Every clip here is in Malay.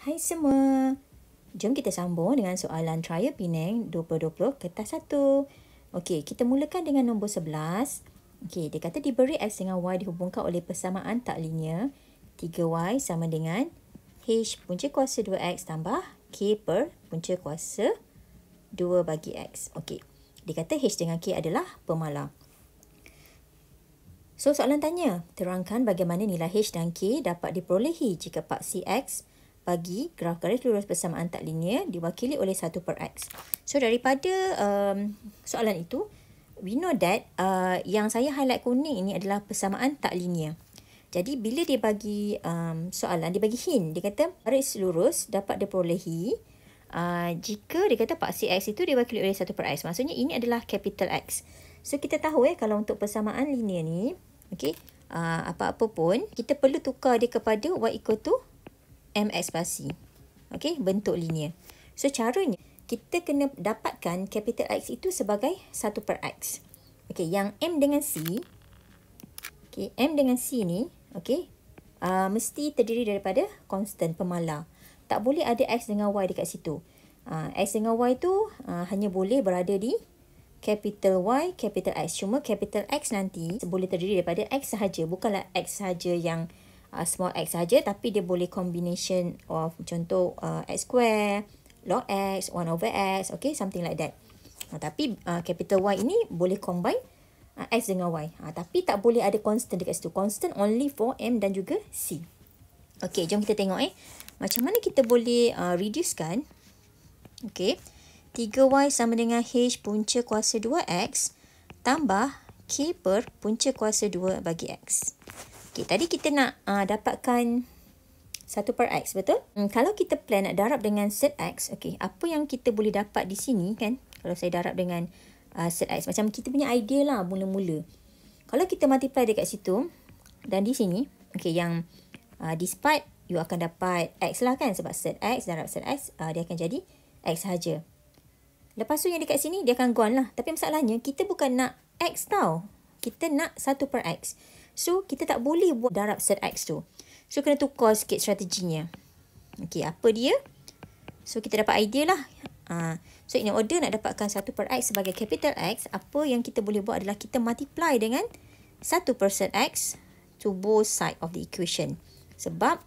Hai semua. Jom kita sambung dengan soalan trial Penang 2020 kertas 1. Okey, kita mulakan dengan nombor 11. Okey, dia kata diberi X dengan Y dihubungkan oleh persamaan tak linear 3Y sama dengan H punca kuasa 2X tambah K per punca kuasa 2 bagi X. Okey, dia kata H dengan K adalah pemalar. So, soalan tanya, terangkan bagaimana nilai H dan K dapat diperolehi jika paksi X bagi graf garis lurus persamaan tak linear diwakili oleh 1 per X. So, daripada soalan itu, we know that yang saya highlight kuning ini adalah persamaan tak linear. Jadi, bila dia bagi soalan, dia bagi hint. Dia kata garis lurus dapat diperolehi jika dia kata paksi X itu diwakili oleh 1 per X. Maksudnya, ini adalah capital X. So, kita tahu kalau untuk persamaan linear ni, okay, apa-apa pun, kita perlu tukar dia kepada Y equal to MX pasi. Okay, bentuk linear. So, caranya, kita kena dapatkan capital X itu sebagai 1 per X. Okay, yang M dengan C, okay, M dengan C ni, okay, mesti terdiri daripada constant pemalar. Tak boleh ada X dengan Y dekat situ. X dengan Y tu hanya boleh berada di capital Y, capital X. Cuma capital X nanti boleh terdiri daripada X sahaja. Bukanlah X sahaja yang small x saja, tapi dia boleh combination of contoh x square, log x, 1 over x, okay, something like that. Tapi capital Y ini boleh combine x dengan Y. Tapi tak boleh ada constant dekat situ. Constant only for M dan juga C. Okay, jom kita tengok macam mana kita boleh reducekan. Okay, 3Y sama dengan H punca kuasa 2X tambah K per punca kuasa 2 bagi X. Okay, tadi kita nak dapatkan 1 per X, betul? Kalau kita plan nak darab dengan set X, okay, apa yang kita boleh dapat di sini kan? Kalau saya darab dengan set X, macam kita punya idea lah mula-mula. Kalau kita multiply dekat situ dan di sini, okay, yang despite you akan dapat X lah kan? Sebab set X darab set X, dia akan jadi X sahaja. Lepas tu yang dekat sini, dia akan gone lah. Tapi masalahnya, kita bukan nak X tau. Kita nak 1 per X. So, kita tak boleh buat darab set X tu. So, kena tukar sikit strateginya. Okay, apa dia? So, kita dapat idea lah. So, in order nak dapatkan 1 per X sebagai capital X, apa yang kita boleh buat adalah kita multiply dengan 1 per set X to both side of the equation. Sebab,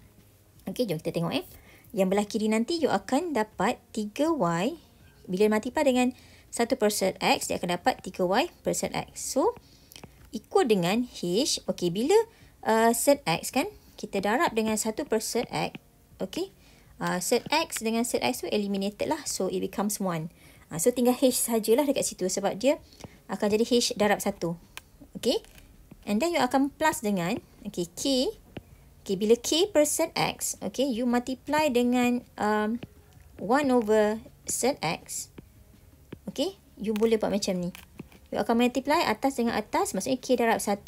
okay, jom kita tengok yang belah kiri nanti, you akan dapat 3Y. Bila multiply dengan 1 per set X, dia akan dapat 3Y per set X. So, equal dengan H. Okay, bila set X kan, kita darab dengan 1 per set X. Okay, set X dengan set X tu eliminated lah. So, it becomes 1. So, tinggal H sajalah dekat situ sebab dia akan jadi H darab 1. Okay, and then you akan plus dengan, okay, K. Okay, bila K per set X, okay, you multiply dengan 1 over set X. Okay, you boleh buat macam ni. You akan multiply atas dengan atas. Maksudnya K darab 1.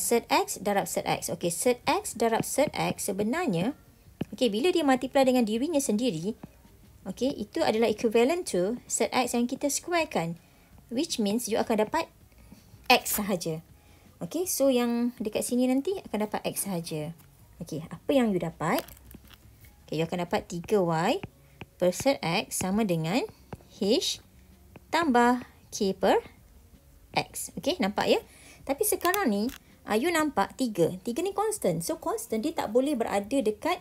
Set X darab set X. Okay, set X darab set X sebenarnya. Okay, bila dia multiply dengan dirinya sendiri. Okay, itu adalah equivalent to set X yang kita squarekan. Which means you akan dapat X sahaja. Okay, so yang dekat sini nanti akan dapat X sahaja. Okay, apa yang you dapat? Okay, you akan dapat 3Y per set X sama dengan H tambah K per X. Okay, nampak ya? Tapi sekarang ni, you nampak 3. 3 ni constant. So, constant dia tak boleh berada dekat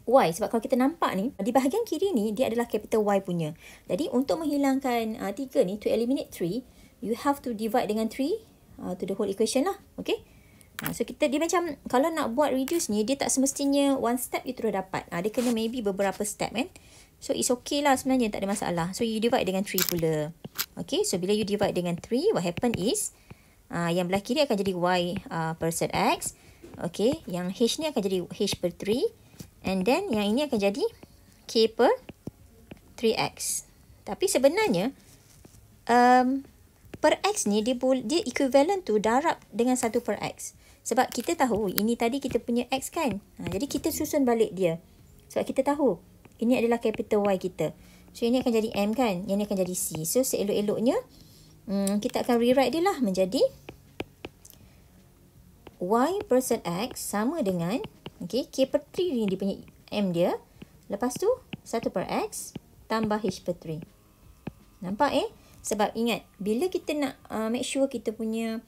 Y. Sebab kalau kita nampak ni, di bahagian kiri ni, dia adalah capital Y punya. Jadi, untuk menghilangkan 3 ni, to eliminate 3, you have to divide dengan 3 to the whole equation lah. Okay? So, dia macam, kalau nak buat reduce ni, dia tak semestinya one step you terus dapat. Dia kena maybe beberapa step kan? So, it's okay lah sebenarnya, tak ada masalah. So, you divide dengan 3 pula. Okay, so bila you divide dengan 3, what happen is, yang belah kiri akan jadi Y per set X. Okay, yang H ni akan jadi H per 3. And then, yang ini akan jadi K per 3X. Tapi sebenarnya, per X ni, dia equivalent to darab dengan 1 per X. Sebab kita tahu, ini tadi kita punya X kan. Jadi, kita susun balik dia. Sebab kita tahu, ini adalah capital Y kita. So, ini akan jadi M kan. Yang ini akan jadi C. So, seelok-eloknya, kita akan rewrite dia lah menjadi Y per set X sama dengan, okay, K per 3 ni dia punya M dia. Lepas tu 1 per X tambah H per 3. Nampak Sebab ingat, bila kita nak make sure kita punya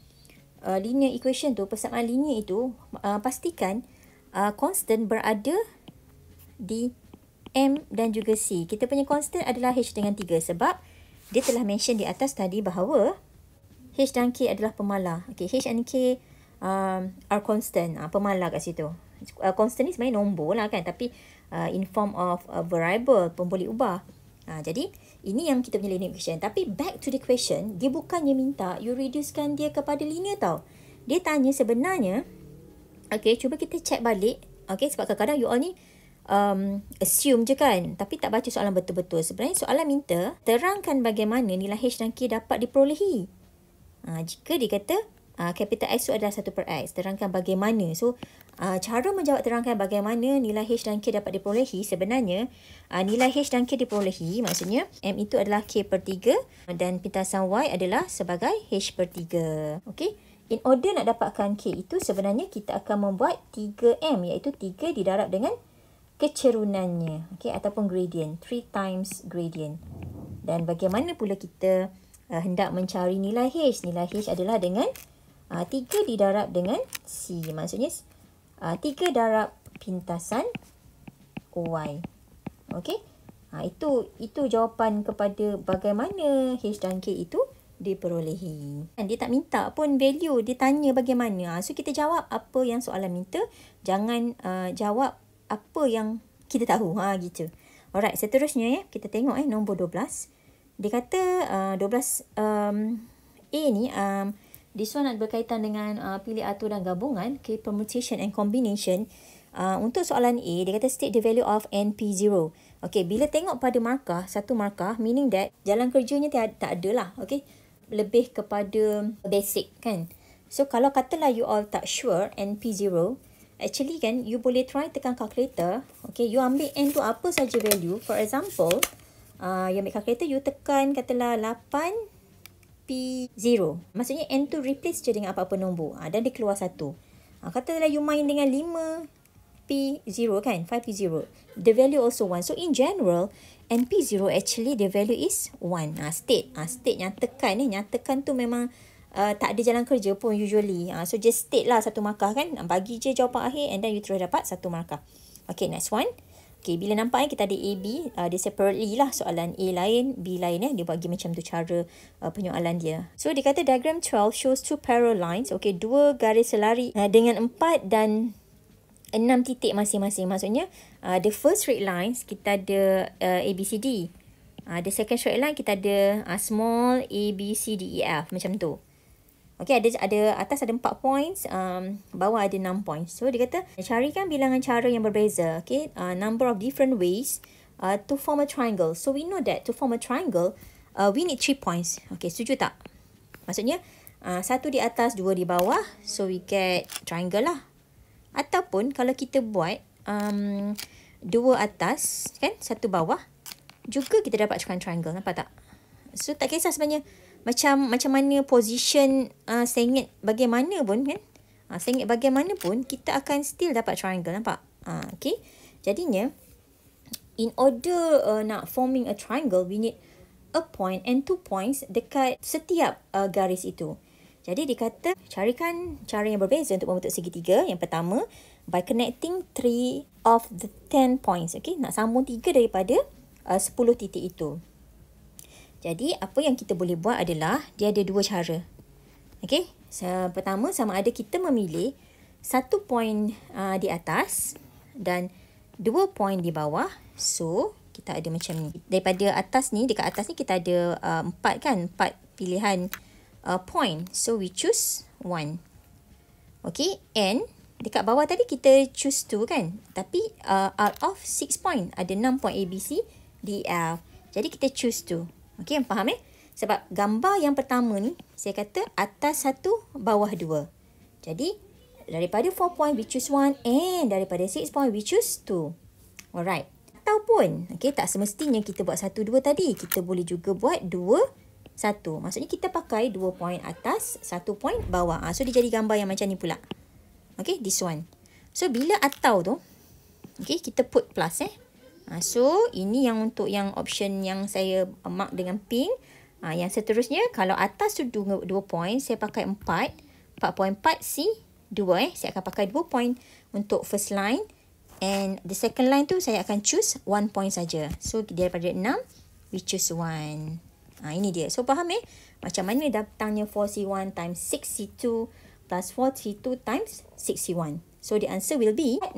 linear equation tu, persamaan linear itu, pastikan constant berada di M dan juga C. Kita punya constant adalah H dengan 3 sebab dia telah mention di atas tadi bahawa H dan K adalah pemalar. Okay, H and K are constant, pemalar kat situ. Constant ni sebenarnya nombor lah kan, tapi in form of a variable pun boleh ubah. Jadi ini yang kita punya linear equation. Tapi back to the question, dia bukannya minta you reducekan dia kepada linear tau. Dia tanya sebenarnya, okay, cuba kita check balik. Okay, sebab kadang-kadang you all ni assume je kan, tapi tak baca soalan betul-betul. Sebenarnya soalan minta terangkan bagaimana nilai H dan K dapat diperolehi. Jika dia kata capital X itu adalah 1 per X, terangkan bagaimana. So cara menjawab terangkan bagaimana nilai H dan K dapat diperolehi, sebenarnya nilai H dan K diperolehi maksudnya M itu adalah K per 3 dan pintasan Y adalah sebagai H per 3. Okay, in order nak dapatkan K itu, sebenarnya kita akan membuat 3M, iaitu 3 didarab dengan kecerunannya, okay, ataupun gradient, 3 times gradient. Dan bagaimana pula kita hendak mencari nilai H? Nilai H adalah dengan 3 didarab dengan C, maksudnya 3 darab pintasan Y. Okey. Itu jawapan kepada bagaimana H dan K itu diperolehi. Dan dia tak minta pun value, dia tanya bagaimana. So kita jawab apa yang soalan minta, jangan jawab apa yang kita tahu. Gitu. Alright, seterusnya kita tengok nombor 12. Dia kata 12 A ni this one ada berkaitan dengan pilih atur dan gabungan, okay, permutation and combination. Untuk soalan A, dia kata state the value of NP0. Okay, bila tengok pada markah, satu markah, meaning that jalan kerjanya tak ada lah. Okay, lebih kepada basic kan. So, kalau katalah you all tak sure NP0, actually kan, you boleh try tekan calculator. Okay, you ambil N tu apa saja value. For example, you ambil calculator, you tekan katalah 8 P0. Maksudnya N tu replace je dengan apa-apa nombor. Dan dia keluar 1. Katalah you main dengan 5 P0 kan. 5 P0. The value also 1. So in general, NP0 actually the value is 1. State. State nyatakan. Nyatakan tu memang tak ada jalan kerja pun usually. So just state lah satu markah kan. Bagi je jawapan akhir and then you terus dapat satu markah. Okay, next one. Okay, bila nampak kita ada A, B, dia separately lah soalan A lain, B lain dia bagi macam tu cara penyoalan dia. So dia kata diagram 12 shows 2 parallel lines, okay, 2 garis selari dengan 4 dan 6 titik masing-masing. Maksudnya the first straight lines kita ada A, B, C, D. The second straight line kita ada small A, B, C, D, E, F macam tu. Okay, ada atas ada 4 points, bawah ada 6 points. So, dia kata, carikan bilangan cara yang berbeza. Okay, number of different ways to form a triangle. So, we know that to form a triangle, we need 3 points. Okay, setuju tak? Maksudnya, 1 di atas, 2 di bawah. So, we get triangle lah. Ataupun, kalau kita buat 2 atas, kan, 1 bawah, juga kita dapatkan triangle. Nampak tak? So, tak kisah sebenarnya macam mana position sengit bagaimana pun kan. Sengit bagaimana pun kita akan still dapat triangle, nampak? Okay. Jadinya in order nak forming a triangle, we need a point and 2 points dekat setiap garis itu. Jadi dia kata carikan cara yang berbeza untuk membentuk segitiga. Yang pertama, by connecting 3 of the 10 points. Okay, nak sambung 3 daripada 10 titik itu. Jadi, apa yang kita boleh buat adalah, dia ada 2 cara. Okay, pertama sama ada kita memilih 1 point di atas dan 2 point di bawah. So, kita ada macam ni. Daripada atas ni, dekat atas ni kita ada 4 kan, 4 pilihan point. So, we choose 1. Okay, and dekat bawah tadi kita choose 2 kan. Tapi, out of 6 point, ada 6 point A, B, C, D, F. Jadi, kita choose 2. Okey, faham Sebab gambar yang pertama ni, saya kata atas 1, bawah 2. Jadi, daripada 4 point, we choose 1. And daripada 6 point, we choose 2. Alright. Ataupun, okay, tak semestinya kita buat 1, 2 tadi. Kita boleh juga buat 2, 1. Maksudnya, kita pakai 2 point atas, 1 point bawah. So, dia jadi gambar yang macam ni pula. Okay, this one. So, bila atau tu, okay, kita put plus So, ini yang untuk yang option yang saya mark dengan pink. Yang seterusnya, kalau atas tu 2 point, saya pakai 4. 4.4 C, 2 Saya akan pakai 2 point untuk first line. And the second line tu, saya akan choose 1 point saja. So, daripada 6, we choose 1. Ini dia. So, faham macam mana datangnya 4C1 times 6C2 plus 4C2 times 6C1. So, the answer will be 60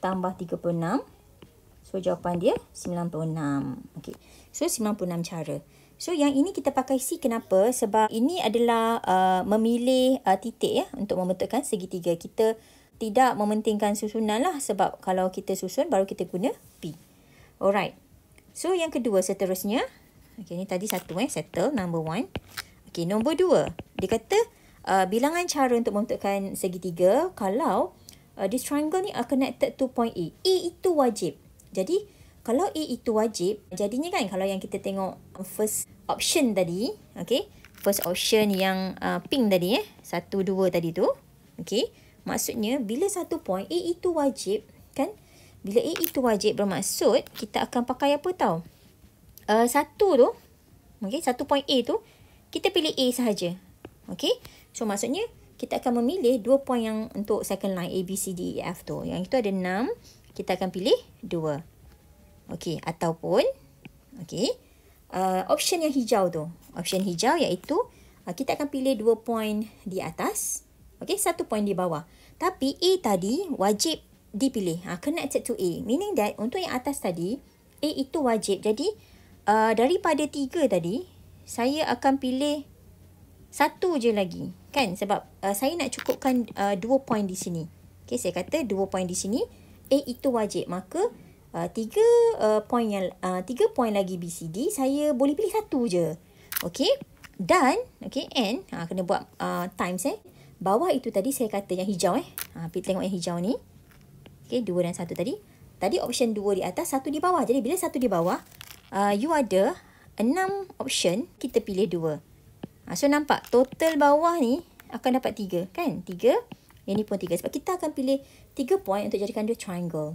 tambah 36. So, jawapan dia 96. Okay. So, 96 cara. So, yang ini kita pakai C. Kenapa? Sebab ini adalah memilih titik ya untuk membentukkan segitiga. Kita tidak mementingkan susunan lah. Sebab kalau kita susun, baru kita guna P. Alright. So, yang kedua seterusnya. Okay, ni tadi satu settle, number 1. Okay, nombor 2. Dia kata bilangan cara untuk membentukkan segitiga kalau this triangle ni are connected to point A. A itu wajib. Jadi, kalau A itu wajib, jadinya kan kalau yang kita tengok first option tadi, okay, first option yang pink tadi 1, 2 tadi tu, okay, maksudnya bila satu point A itu wajib, kan? Bila A itu wajib bermaksud kita akan pakai apa tau? Satu tu, okay, satu point A tu, kita pilih A sahaja. Okay, so maksudnya kita akan memilih 2 point yang untuk second line A, B, C, D, E, F tu. Yang itu ada 6, kita akan pilih 2. Okay, ataupun okay, option yang hijau tu. Option hijau iaitu kita akan pilih 2 point di atas, okay, 1 point di bawah. Tapi A tadi wajib dipilih, connected to A. Meaning that untuk yang atas tadi, A itu wajib. Jadi daripada 3 tadi, saya akan pilih 1 je lagi. Kan? Sebab saya nak cukupkan 2 point di sini. Okay, saya kata 2 point di sini, A itu wajib. Maka 3 point lagi BCD, saya boleh pilih 1 je. Okay. Dan, okay, and, kena buat times Bawah itu tadi saya kata yang hijau tengok yang hijau ni. Okay, 2 dan 1 tadi. Tadi option 2 di atas, 1 di bawah. Jadi bila 1 di bawah, you ada 6 option, kita pilih 2. So nampak, total bawah ni akan dapat 3, kan? 3, yang ni pun 3. Sebab kita akan pilih 3 point untuk jadikan dia triangle.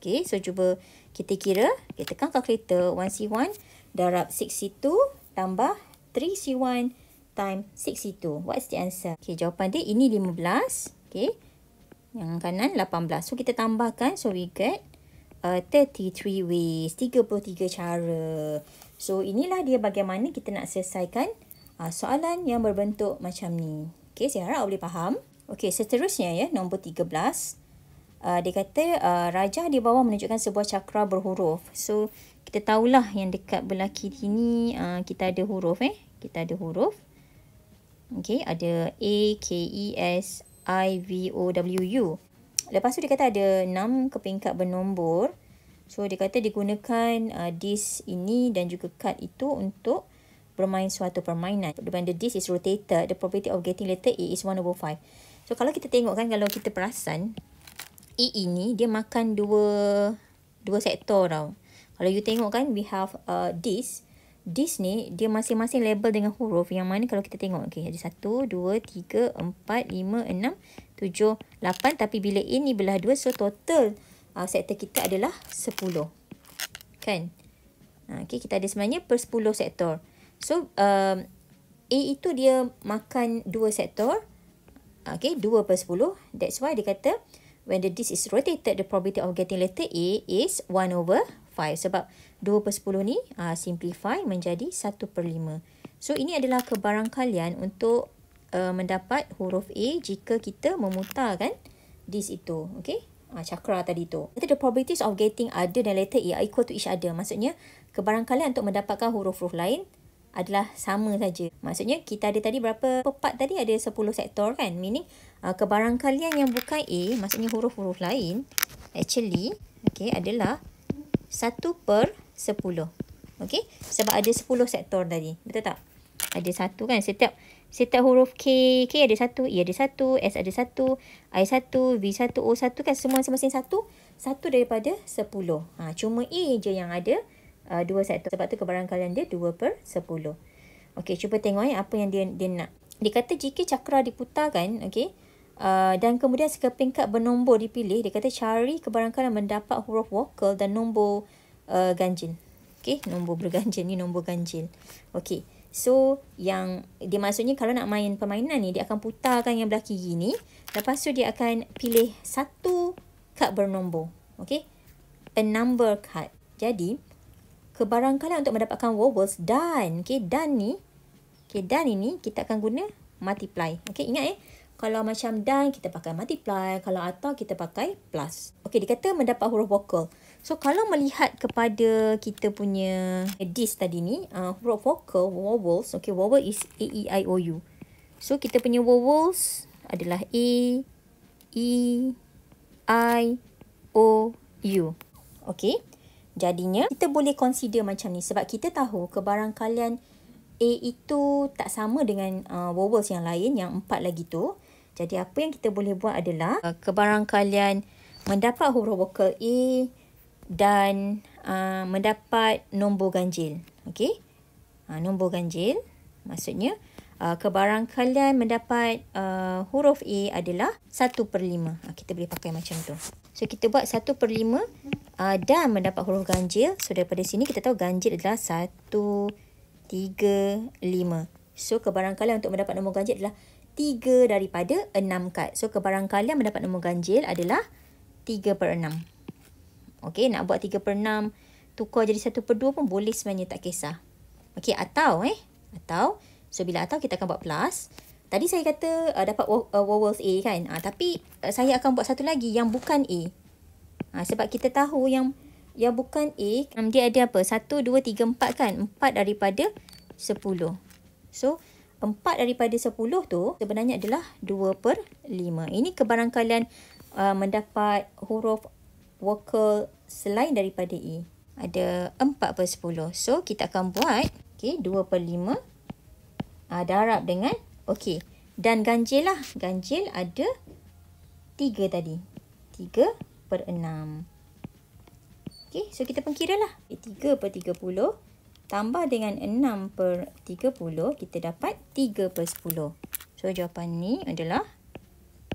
Okay, so cuba kita kira. Kita tekan calculator. 1C1 darab 6C2 tambah 3C1 times 6C2. What's the answer? Okay, jawapan dia ini 15. Okay, yang kanan 18. So, kita tambahkan. So, we get 33 ways. 33 cara. So, inilah dia bagaimana kita nak selesaikan soalan yang berbentuk macam ni. Okay, saya harap boleh faham. Okay, seterusnya nombor 13. Dia kata rajah di bawah menunjukkan sebuah cakra berhuruf. So, kita tahulah yang dekat belah kiri ni kita ada huruf. Kita ada huruf. Okay, ada A, K, E, S, I, V, O, W, U. Lepas tu dia kata ada 6 kepingkat bernombor. So, dia kata digunakan disk ini dan juga kad itu untuk bermain suatu permainan. When the disk is rotated, the probability of getting letter A is 1/5. So, kalau kita tengok kan, kalau kita perasan, A ini dia makan dua sektor tau. Kalau you tengok kan, we have disk. Disk ni dia masing-masing label dengan huruf. Yang mana kalau kita tengok, okay, ada 1, 2, 3, 4, 5, 6, 7, 8. Tapi bila A ni belah 2, so total sektor kita adalah 10. Kan? Okay, kita ada sebenarnya per 10 sektor. So, A itu dia makan 2 sektor. Okay, 2 per 10. That's why dia kata, when the disk is rotated, the probability of getting letter A is 1/5. Sebab 2 per 10 ni simplify menjadi 1/5. So, ini adalah kebarangkalian untuk mendapat huruf A jika kita memutarkan disk itu. Okay? Cakra tadi tu. The probabilities of getting other than letter A are equal to each other. Maksudnya, kebarangkalian untuk mendapatkan huruf-huruf lain adalah sama saja. Maksudnya, kita ada tadi berapa part tadi? Ada 10 sektor kan? Meaning, kebarangkalian yang bukan A, maksudnya huruf-huruf lain, actually, okay, adalah 1/10. Okay? Sebab ada 10 sektor tadi. Betul tak? Ada 1 kan? Setiap huruf K ada 1, E ada 1, S ada 1, I 1, V 1, O 1 kan? Semua masing-masing 1 daripada 10. Cuma A je yang ada 2 sektor. Sebab tu kebarangkalian dia 2/10. Okey, cuba tengok apa yang dia nak. Dia kata jika cakra diputarkan, okey, Dan kemudian sekeping kad bernombor dipilih. Dia kata cari kebarangkalian mendapat huruf vokal dan nombor ganjil. Okey, nombor berganjil ni nombor ganjil. Okey. So, yang dia maksudnya kalau nak main permainan ni, dia akan putarkan yang belah kiri ni. Lepas tu dia akan pilih satu kad bernombor. Okey. A number card. Jadi, kebarangkalian untuk mendapatkan vowels dan. Okey, dan ni. Okey, dan ini kita akan guna multiply. Okey, ingat kalau macam dan kita pakai multiply, kalau atau kita pakai plus. Okey, dia kata mendapat huruf vokal. So kalau melihat kepada kita punya this tadi ni, huruf vokal, vowels, okey, vowel is A, E, I, O, U. So kita punya vowels adalah A, E, I, O, U. Okey. Jadinya kita boleh consider macam ni sebab kita tahu kebarangkalian A itu tak sama dengan vowels yang lain, yang 4 lagi tu. Jadi apa yang kita boleh buat adalah kebarangkalian mendapat huruf vokal A dan mendapat nombor ganjil. Okey? Nombor ganjil maksudnya kebarangkalian mendapat huruf A adalah 1/5. Kita boleh pakai macam tu. So kita buat 1/5 dan mendapat huruf ganjil. So daripada sini kita tahu ganjil adalah 1, 3, 5. So kebarangkalian untuk mendapat nombor ganjil adalah 3 daripada 6 kad. So kebarangkalian mendapat nombor ganjil adalah 3/6. Okey, nak buat 3/6 tukar jadi 1/2 pun boleh sebenarnya, tak kisah. Okey, atau so bila atau kita akan buat plus. Tadi saya kata dapat vowels A kan. Tapi saya akan buat satu lagi yang bukan A. Sebab kita tahu yang bukan A, dia ada apa? 1, 2, 3, 4 kan? 4 daripada 10. So, 4 daripada 10 tu sebenarnya adalah 2/5. Ini kebarangkalian mendapat huruf vokal selain daripada A. Ada 4/10. So, kita akan buat 2/5 darab dengan, dan ganjil lah. Ganjil ada 3 tadi. 3/6. So kita pengkira lah. 3/30 tambah dengan 6/30, kita dapat 3/10. So jawapan ni adalah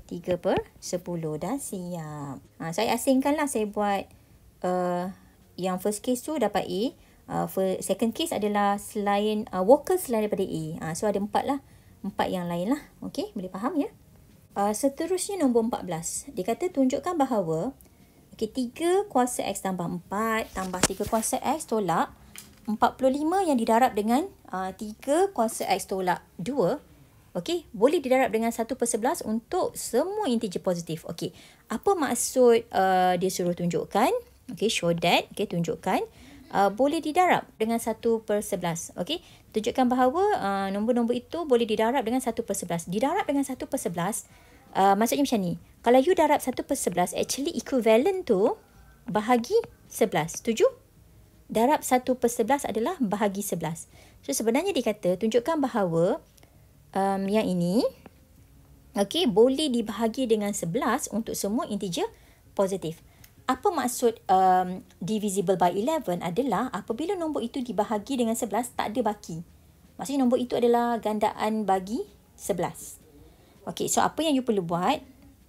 3/10. Dah siap. Saya asingkan lah. Saya buat yang first case tu dapat A. Second case adalah selain vokal selain daripada A. So ada 4 lah. 4 yang lain lah. Okey, boleh faham ya? Seterusnya nombor 14. Dia kata tunjukkan bahawa 3 kuasa X tambah 4 tambah 3 kuasa X tolak 45 yang didarab dengan 3 kuasa X tolak 2. Okey, boleh didarab dengan 1/11 untuk semua integer positif. Okey, apa maksud dia suruh tunjukkan? Okey, show that. Okey, tunjukkan. Boleh didarab dengan 1/11. Okey, tunjukkan bahawa nombor-nombor itu boleh didarab dengan 1/11. Didarab dengan 1/11 maksudnya macam ni. Kalau you darab 1/11, actually equivalent tu bahagi 11. Setuju? Darab 1/11 adalah bahagi 11. So sebenarnya dia kata tunjukkan bahawa yang ini boleh dibahagi dengan 11 untuk semua integer positif. Apa maksud divisible by 11 adalah apabila nombor itu dibahagi dengan 11 tak ada baki. Maksudnya nombor itu adalah gandaan bagi 11. Okey, so apa yang you perlu buat?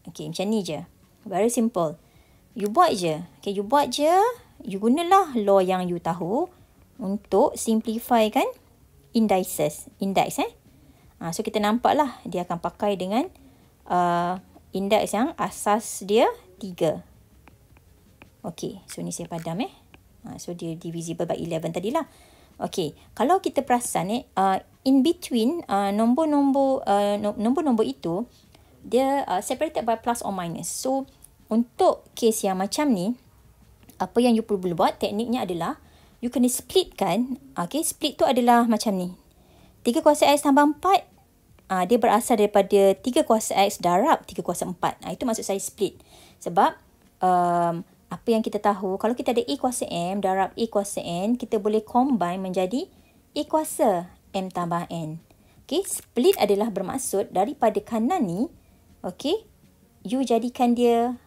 Okey, macam ni je. Very simple. You buat je. Okey, you buat je. You gunalah law yang you tahu untuk simplifykan indices. Index so kita nampak lah dia akan pakai dengan index yang asas dia 3. Okey, so ni saya padam so dia divisible by 11 tadilah. Okey, kalau kita perasan in between nombor-nombor itu dia separated by plus or minus. So untuk case yang macam ni, apa yang you perlu buat tekniknya adalah you kena split kan. Split tu adalah macam ni. 3 kuasa X tambah 4 dia berasal daripada 3 kuasa X darab 3 kuasa 4. Itu maksud saya split. Sebab apa yang kita tahu, kalau kita ada A kuasa M darab A kuasa N, kita boleh combine menjadi A kuasa M tambah N. Split adalah bermaksud daripada kanan ni, you jadikan dia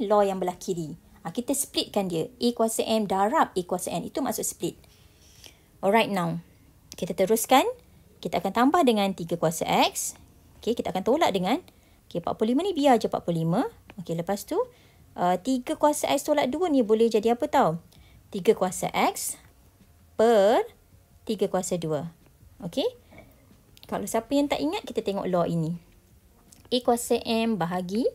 law yang belah kiri. Kita splitkan dia. A kuasa M darab A kuasa N. Itu maksud split. Alright, now kita teruskan. Kita akan tambah dengan 3 kuasa X. Kita akan tolak dengan Okey, 45 ni biar je 45. Okey, lepas tu 3 kuasa X tolak 2 ni boleh jadi apa tau? 3 kuasa X per 3 kuasa 2. Okey. Kalau siapa yang tak ingat, kita tengok law ini. A kuasa M bahagi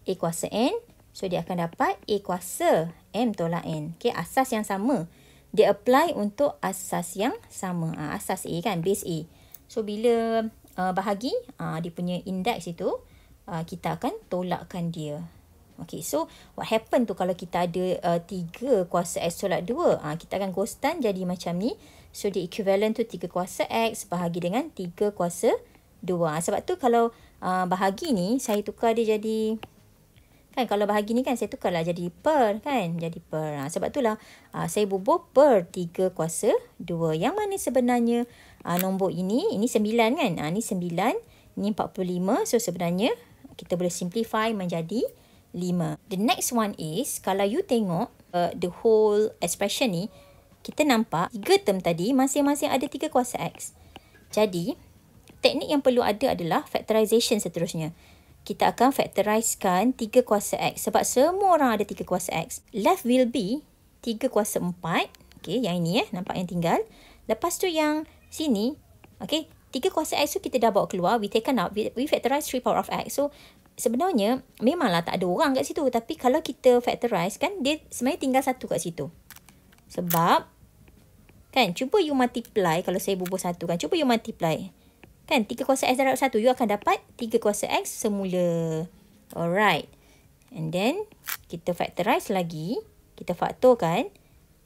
A kuasa N. So, dia akan dapat A kuasa M tolak N. Okey, asas yang sama. Dia apply untuk asas yang sama. Asas A kan, base A. So, bila bahagi, dia punya index itu, kita akan tolakkan dia. Okay, so what happen tu kalau kita ada 3 kuasa X tolak 2? Kita akan ghostan jadi macam ni. So, dia equivalent tu 3 kuasa X bahagi dengan 3 kuasa 2. Sebab tu kalau bahagi ni, saya tukar dia jadi... Kan, kalau bahagi ni kan, saya tukarlah jadi per, kan? Jadi per. Sebab itulah saya bubuh per 3 kuasa 2. Yang mana sebenarnya nombor ini 9 kan? Ni 9, ni 45. So, sebenarnya kita boleh simplify menjadi 5. The next one is, kalau you tengok the whole expression ni, kita nampak 3 term tadi masing-masing ada 3 kuasa X. Jadi, teknik yang perlu ada adalah factorization seterusnya. Kita akan factorizekan 3 kuasa X. Sebab semua orang ada 3 kuasa X. Left will be 3 kuasa 4. Okay, yang ini nampak yang tinggal. Lepas tu yang sini, okay, 3 kuasa X tu kita dah bawa keluar. We taken out. We factorize 3 power of X. So, sebenarnya memanglah tak ada orang kat situ, tapi kalau kita factorize kan, dia sebenarnya tinggal 1 kat situ. Sebab kan, cuba you multiply. Kalau saya bubuh 1 kan, cuba you multiply kan, 3 kuasa X darab 1, you akan dapat 3 kuasa X semula. Alright, and then kita factorize lagi, kita faktorkan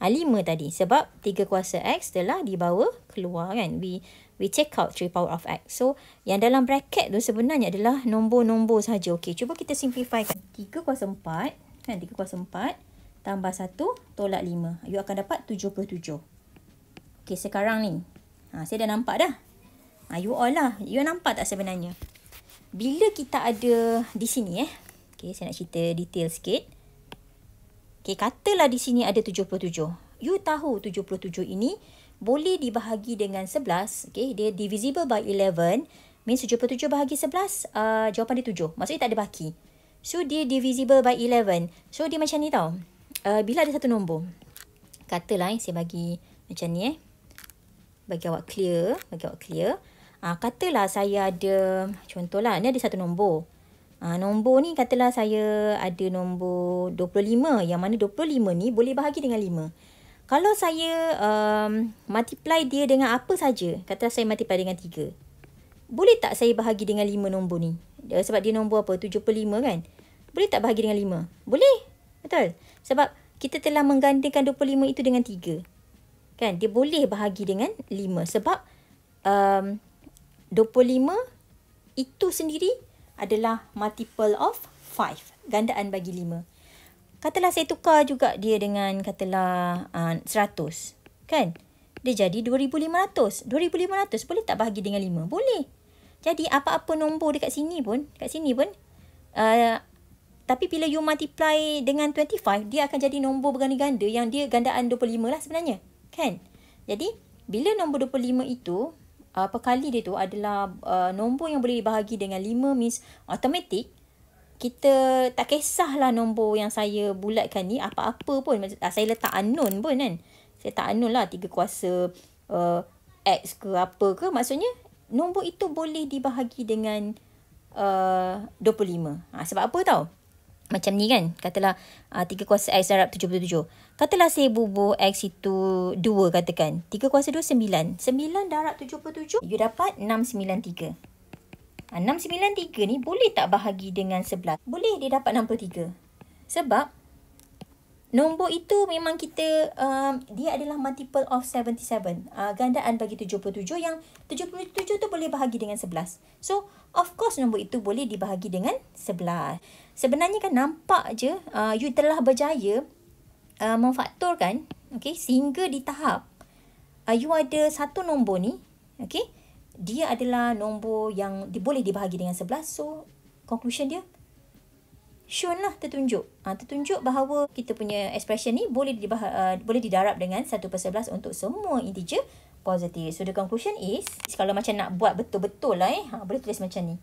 5 tadi, sebab 3 kuasa X telah dibawa keluar kan. We take out 3 power of X. So, yang dalam bracket tu sebenarnya adalah nombor-nombor saja. Okey, cuba kita simplifykan. 3 kuasa 4, kan? 3 kuasa 4 tambah 1 tolak 5. You akan dapat 77. Okey, sekarang ni. Saya dah nampak dah. You all lah. You nampak tak sebenarnya? Bila kita ada di sini Okey, saya nak cerita detail sikit. Okey, katalah di sini ada 77. You tahu 77 ini boleh dibahagi dengan 11. Okay, dia divisible by 11. Means 77 bahagi 11, jawapan dia 7. Maksudnya tak ada baki. So, dia divisible by 11. So, dia macam ni tau. Bila ada satu nombor. Katalah saya bagi macam ni Bagi awak clear. Katalah saya ada, contohlah, ni ada satu nombor. Nombor ni katalah saya ada nombor 25. Yang mana 25 ni boleh bahagi dengan 5. Kalau saya multiply dia dengan apa saja, katalah saya multiply dengan 3. Boleh tak saya bahagi dengan 5 nombor ni? Sebab dia nombor apa? 75 kan? Boleh tak bahagi dengan 5? Boleh. Betul? Sebab kita telah menggandakan 25 itu dengan 3. Kan? Dia boleh bahagi dengan 5. Sebab 25 itu sendiri adalah multiple of 5. Gandaan bagi 5. Katalah saya tukar juga dia dengan katalah 100. Kan? Dia jadi 2,500. 2,500 boleh tak bahagi dengan 5? Boleh. Jadi apa-apa nombor dekat sini pun, tapi bila you multiply dengan 25, dia akan jadi nombor berganda-ganda yang dia gandaan 25 lah sebenarnya. Kan? Jadi, bila nombor 25 itu, perkali dia tu adalah nombor yang boleh dibahagi dengan 5, means automatic, kita tak kisahlah nombor yang saya bulatkan ni apa-apa pun. Saya letak unknown pun kan. Saya tak unknown lah 3 kuasa X ke apa ke. Maksudnya nombor itu boleh dibahagi dengan 25. Sebab apa tau? Macam ni kan. Katalah 3 kuasa X darab 77. Katalah saya bubuh X itu 2 katakan. 3 kuasa 2 9. 9 darab 77. You dapat 693. 693 ni boleh tak bahagi dengan 11? Boleh, dia dapat 63. Sebab nombor itu memang kita, dia adalah multiple of 77. Gandaan bagi 77 yang 77 tu boleh bahagi dengan 11. So, of course nombor itu boleh dibahagi dengan 11. Sebenarnya kan nampak je, you telah berjaya memfaktorkan, okay, sehingga di tahap you ada satu nombor ni, okay, dia adalah nombor yang boleh dibahagi dengan 11. So, conclusion dia shown lah, tertunjuk. Tertunjuk bahawa kita punya expression ni boleh didarab dengan 1/11 untuk semua integer positif. So, the conclusion is, kalau macam nak buat betul-betul lah boleh tulis macam ni.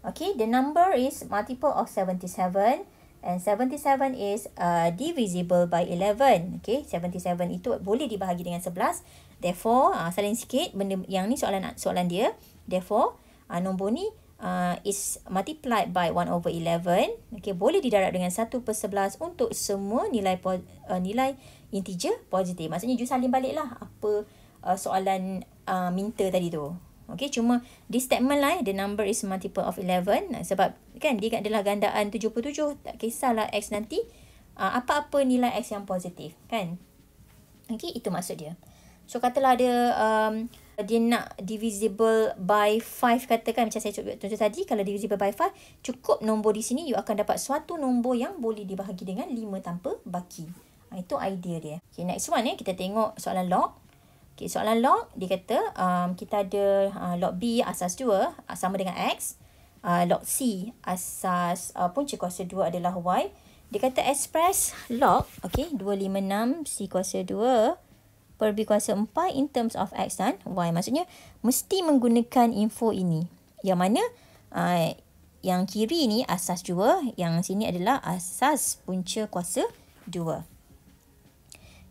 Okay, the number is multiple of 77 and 77 is divisible by 11. Okay, 77 itu boleh dibahagi dengan 11. Therefore, salin sikit benda yang ni soalan dia. Therefore, nombor ni is multiplied by 1 over 11. Okay, boleh didarab dengan 1/11 untuk semua nilai nilai integer positif. Maksudnya you salin balik lah apa soalan minta tadi tu. Okay, cuma di statement lah the number is multiple of 11 sebab kan dia adalah gandaan 77. Tak kisahlah x nanti apa-apa nilai x yang positif kan. Okay, itu maksud dia. So katalah ada dia nak divisible by 5 katakan macam saya tunjuk tadi. Kalau divisible by 5 cukup nombor di sini you akan dapat suatu nombor yang boleh dibahagi dengan 5 tanpa baki. Itu idea dia. Okay, next one kita tengok soalan log. Okay, soalan log dia kata kita ada log B asas 2 sama dengan X. Log C asas punca kuasa 2 adalah Y. Dia kata express log 256 C kuasa 2 per B kuasa 4 in terms of X dan Y. Maksudnya mesti menggunakan info ini. Yang mana yang kiri ni asas 2, yang sini adalah asas punca kuasa 2.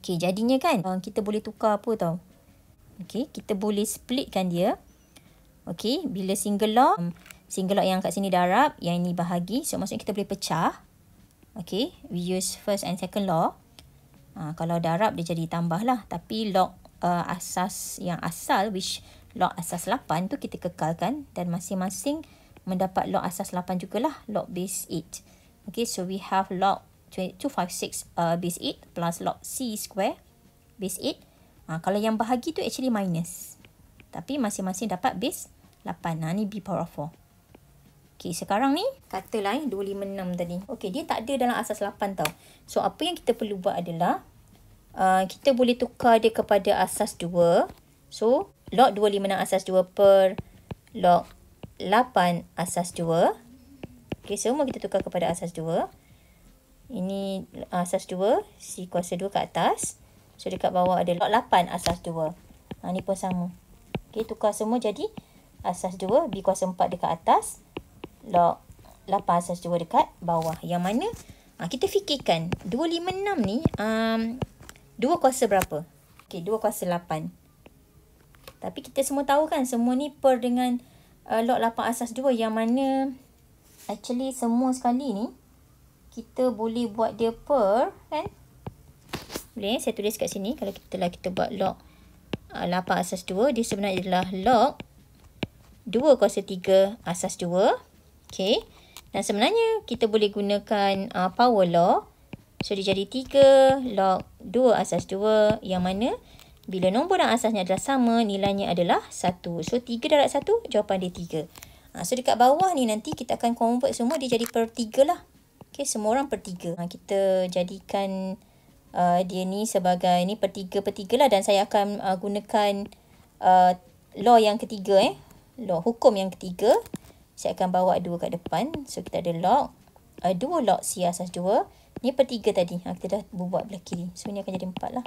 Okay, jadinya kan kita boleh tukar apa tau. Okay, kita boleh splitkan dia. Okay, bila single log yang kat sini darab, yang ini bahagi. So, maksudnya kita boleh pecah. Okay, we use first and second log. Kalau darab, dia jadi tambah lah. Tapi log asas yang asal, which log asas 8 tu kita kekalkan. Dan masing-masing mendapat log asas 8 jugalah. Log base 8. Okay, so we have log 256 base 8 plus log C square base 8. Kalau yang bahagi tu actually minus. Tapi masing-masing dapat base 8. Ni B power 4. Okay, sekarang ni katalah 256 tadi. Okay, dia tak ada dalam asas 8 tau. So, apa yang kita perlu buat adalah kita boleh tukar dia kepada asas 2. So, log 256 asas 2 per log 8 asas 2. Okay, semua kita tukar kepada asas 2. Ini asas 2, C kuasa 2 kat atas. So, dekat bawah ada log 8 asas 2. Ni pun sama. Okay, tukar semua jadi asas 2, B kuasa 4 dekat atas. Log 8 asas 2 dekat bawah. Yang mana, kita fikirkan 256 ni, 2 kuasa berapa? Okay, 2 kuasa 8. Tapi kita semua tahu kan, semua ni per dengan log 8 asas 2. Yang mana, actually semua sekali ni, kita boleh buat dia per, kan? Boleh, saya tulis kat sini. Kalau kita buat log 8 asas 2, dia sebenarnya adalah log 2 kuasa 3 asas 2. Okay. Dan sebenarnya kita boleh gunakan power law. So, dia jadi 3 log 2 asas 2. Yang mana bila nombor dan asasnya adalah sama, nilainya adalah 1. So, 3 darab 1, jawapan dia 3. So, dekat bawah ni nanti kita akan convert semua. Dia jadi per 3 lah. Okay, semua orang per 3. Kita jadikan dia ni sebagai ni per 3 lah. Dan saya akan gunakan law yang ketiga. Law hukum yang ketiga. Saya akan bawa 2 kat depan. So, kita ada log 2 log C asas 2. Ni per 3 tadi. Kita dah buat belah kiri. So, ni akan jadi 4 lah.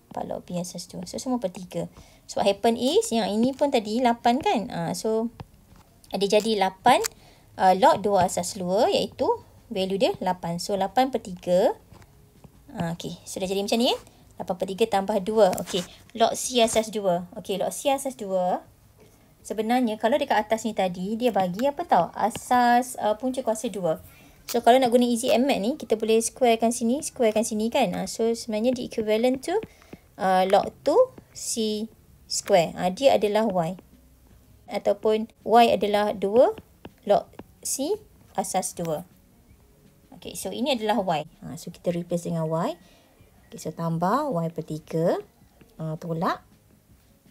4 log B asas 2. So, semua per 3. So, what happen is, yang ini pun tadi 8 kan. So, dia jadi 8 log 2 asas 2. Iaitu value dia 8. So, 8 per 3. Okay, sudah jadi macam ni 8 per 3 tambah 2. Okay, log C asas 2. Okay, log C asas 2. Sebenarnya, kalau dekat atas ni tadi, dia bagi apa tau? Asas punca kuasa 2. So, kalau nak guna easy and math ni, kita boleh squarekan sini kan. So, sebenarnya dia equivalent to log 2 C square. Dia adalah Y. Ataupun Y adalah 2 log C asas 2. Okay, so ini adalah Y. So, kita replace dengan Y. Okay, so tambah Y per 3. Tolak.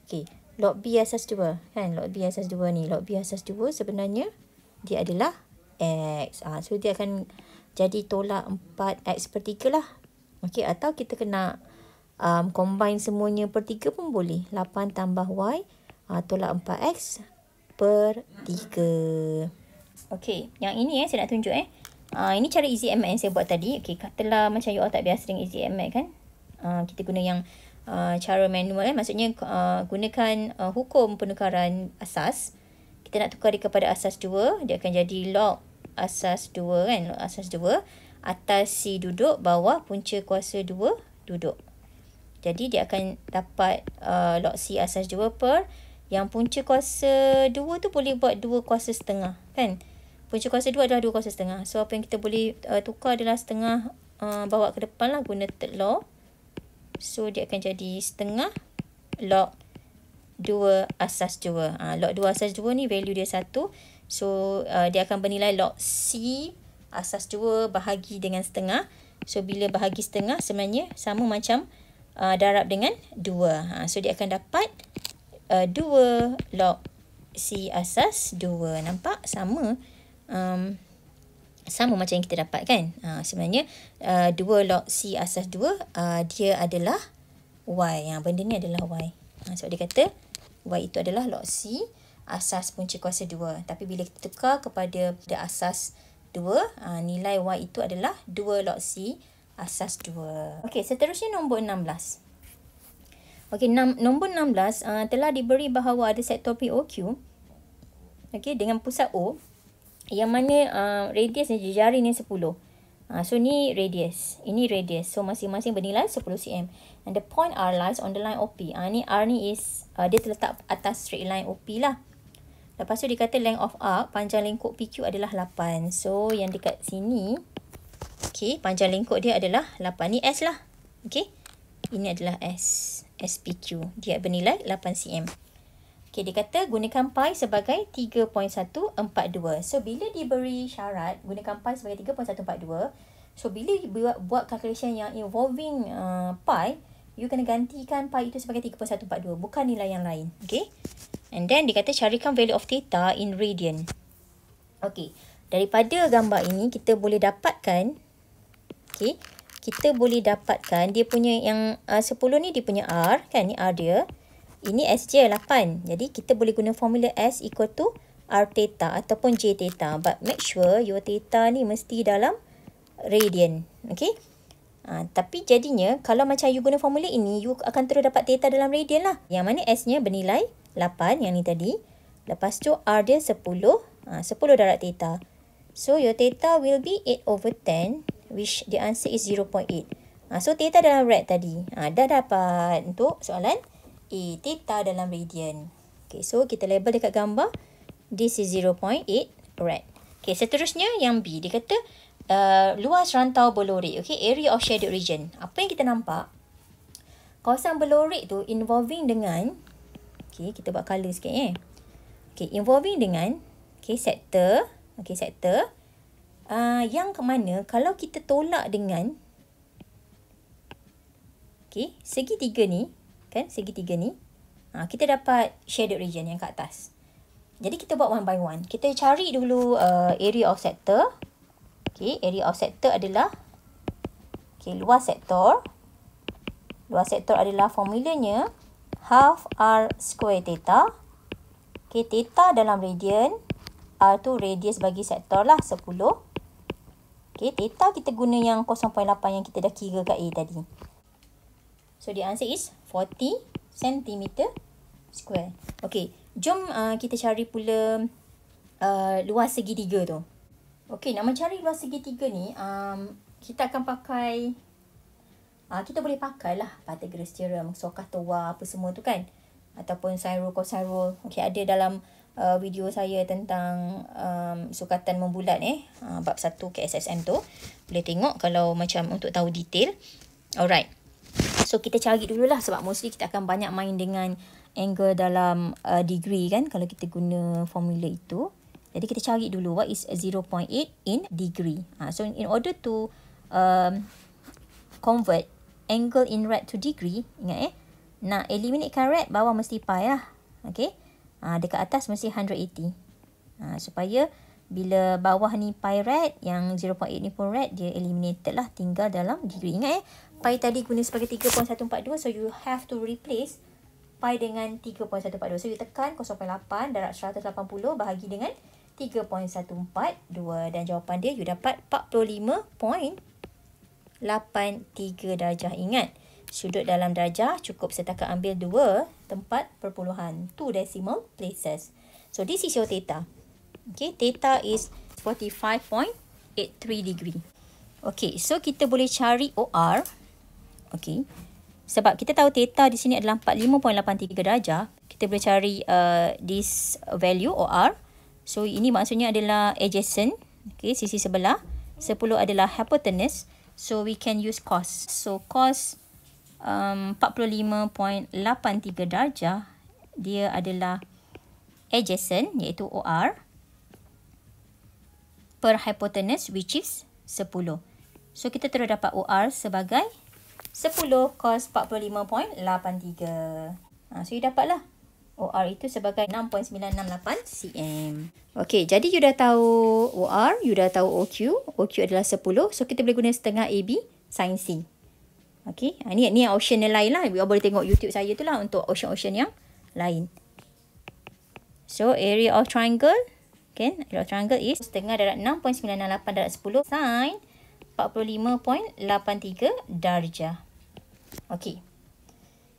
Okay, log B asas 2. Kan, log B asas 2 ni. Log B asas 2 sebenarnya dia adalah X. So, dia akan jadi tolak 4X per 3 lah. Okay, atau kita kena combine semuanya per 3 pun boleh. 8 tambah Y tolak 4X per 3. Okay, yang ini saya nak tunjuk ini cara easy and math yang saya buat tadi. Okay, katalah macam you all tak biasa dengan easy and math kan. Kita guna yang cara manual maksudnya gunakan hukum penukaran asas. Kita kita nak tukar dia kepada asas 2, dia akan jadi log asas 2 kan, log asas 2. Atas C duduk, bawah punca kuasa 2 duduk. Jadi dia akan dapat log C asas 2 per, yang punca kuasa 2 tu boleh buat 2 kuasa setengah kan. Punca kuasa 2 adalah 2 kuasa setengah. So apa yang kita boleh tukar adalah setengah, bawa ke depan lah guna third law. So dia akan jadi setengah log 2 asas 2. Log 2 asas 2 ni value dia 1. So dia akan bernilai log C asas 2 bahagi dengan setengah. So bila bahagi setengah sebenarnya sama macam darab dengan 2. So dia akan dapat 2 log C asas 2. Nampak? Sama. Sama macam yang kita dapat kan. Sebenarnya 2 log C asas 2 dia adalah Y. Benda ni adalah Y. Sebab dia kata Y itu adalah log C asas punca kuasa 2. Tapi bila kita tukar kepada asas 2, nilai Y itu adalah 2 log C asas 2. Okey, seterusnya nombor 16. Okey, nombor 16 telah diberi bahawa ada sektor POQ. Okey, dengan pusat O yang mana radius jari ni 10. So ni radius, ini radius. So masing-masing bernilai 10 cm. And the point R lies on the line OP. Ni R ni is dia terletak atas straight line OP lah. Lepas tu dia kata length of arc, panjang lengkuk PQ adalah 8. So yang dekat sini, okey, panjang lengkuk dia adalah 8. Ni S lah. Okey. Ini adalah S, SPQ. Dia bernilai 8 cm. Okey, dia kata gunakan pi sebagai 3.142. So, bila diberi syarat gunakan pi sebagai 3.142, so bila buat calculation yang involving pi, you kena gantikan pi itu sebagai 3.142, bukan nilai yang lain. Okey. And then dia kata carikan value of theta in radian. Okey, daripada gambar ini kita boleh dapatkan, okey, kita boleh dapatkan dia punya yang 10 ni dia punya R kan, ni R dia. Ini S je 8. Jadi kita boleh guna formula S equal to R theta ataupun J theta. But make sure your theta ni mesti dalam radian. Okay. Tapi jadinya kalau macam you guna formula ini, you akan terus dapat theta dalam radian lah. Yang mana S nya bernilai 8 yang ni tadi. Lepas tu R dia 10. 10 darab theta. So your theta will be 8/10, which the answer is 0.8. So theta dalam rad tadi. Dah dapat untuk soalan A, theta dalam radian. Okay, so kita label dekat gambar. This is 0.8 rad. Okay, seterusnya yang B. Dia kata luas rantau berlorik. Okay, area of shaded region. Apa yang kita nampak? Kawasan berlorik tu involving dengan, okay, kita buat colour sikit Okay, involving dengan, okay, sektor. Okay, sektor. Yang ke mana kalau kita tolak dengan, okay, segitiga ni, kan, segitiga ni, kita dapat shaded region yang kat atas. Jadi kita buat one by one. Kita cari dulu area of sector. Okay, area of sector adalah, okay, luas sektor. Luas sektor adalah formulanya half R square theta. Okay, theta dalam radian. R tu radius bagi sektor lah, 10. Okay, theta kita guna yang 0.8 yang kita dah kira kat A tadi. So, the answer is 40 cm square. Okay, jom kita cari pula luas segitiga tu. Okay, nak mencari luas segitiga ni, kita akan pakai, kita boleh pakai lah Pythagoras theorem, Sohcahtoa, apa semua tu kan. Ataupun sine rule, cosine rule. Okay, ada dalam video saya tentang sukatan membulat bab 1 KSSM tu. Boleh tengok kalau macam untuk tahu detail. Alright. So, kita cari dululah sebab mostly kita akan banyak main dengan angle dalam degree kan kalau kita guna formula itu. Jadi, kita cari dulu what is 0.8 in degree. So, in order to convert angle in rad to degree, ingat nak eliminatekan rad, bawah mesti pi lah. Okay. Dekat atas mesti 180. Supaya bila bawah ni pi rad, yang 0.8 ni pun rad, dia eliminated lah, tinggal dalam degree. Ingat pi tadi guna sebagai 3.142, so you have to replace pi dengan 3.142. So you tekan 0.8 darab 180 bahagi dengan 3.142 dan jawapan dia you dapat 45.83 darjah. Ingat, sudut dalam darjah cukup setakat ambil 2 tempat perpuluhan, 2 decimal places. So this is your theta. Okay, theta is 45.83 degree. Okay, so kita boleh cari OR. Okay, sebab kita tahu theta di sini adalah 45.83 darjah, kita boleh cari this value OR. So ini maksudnya adalah adjacent, okay, sisi sebelah. 10 adalah hypotenuse. So we can use cos. So cos 45.83 darjah, dia adalah adjacent, iaitu OR, per hypotenuse, which is 10. So kita terus dapat OR sebagai 10 cos 45.83. So you dapatlah OR itu sebagai 6.968 cm. Okay, jadi you dah tahu OR, you dah tahu OQ. OQ adalah 10. So kita boleh guna setengah AB sin C. Okay, ni option yang lain lah. You boleh tengok YouTube saya tu lah untuk option yang lain. So area of triangle, okay, area of triangle is setengah darab 6.968 darab 10 sin 45.83 darjah. Okay,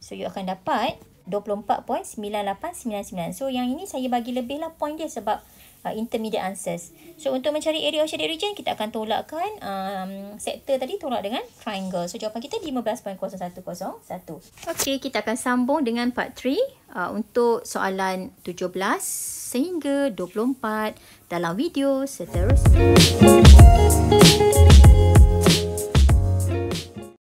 so you akan dapat 24.9899. So yang ini saya bagi lebih lah point dia sebab intermediate answers. So untuk mencari area of shaded region, kita akan tolakkan sektor tadi tolak dengan triangle. So jawapan kita 15.0101. Okay, kita akan sambung dengan part 3 untuk soalan 17 sehingga 24 dalam video seterusnya.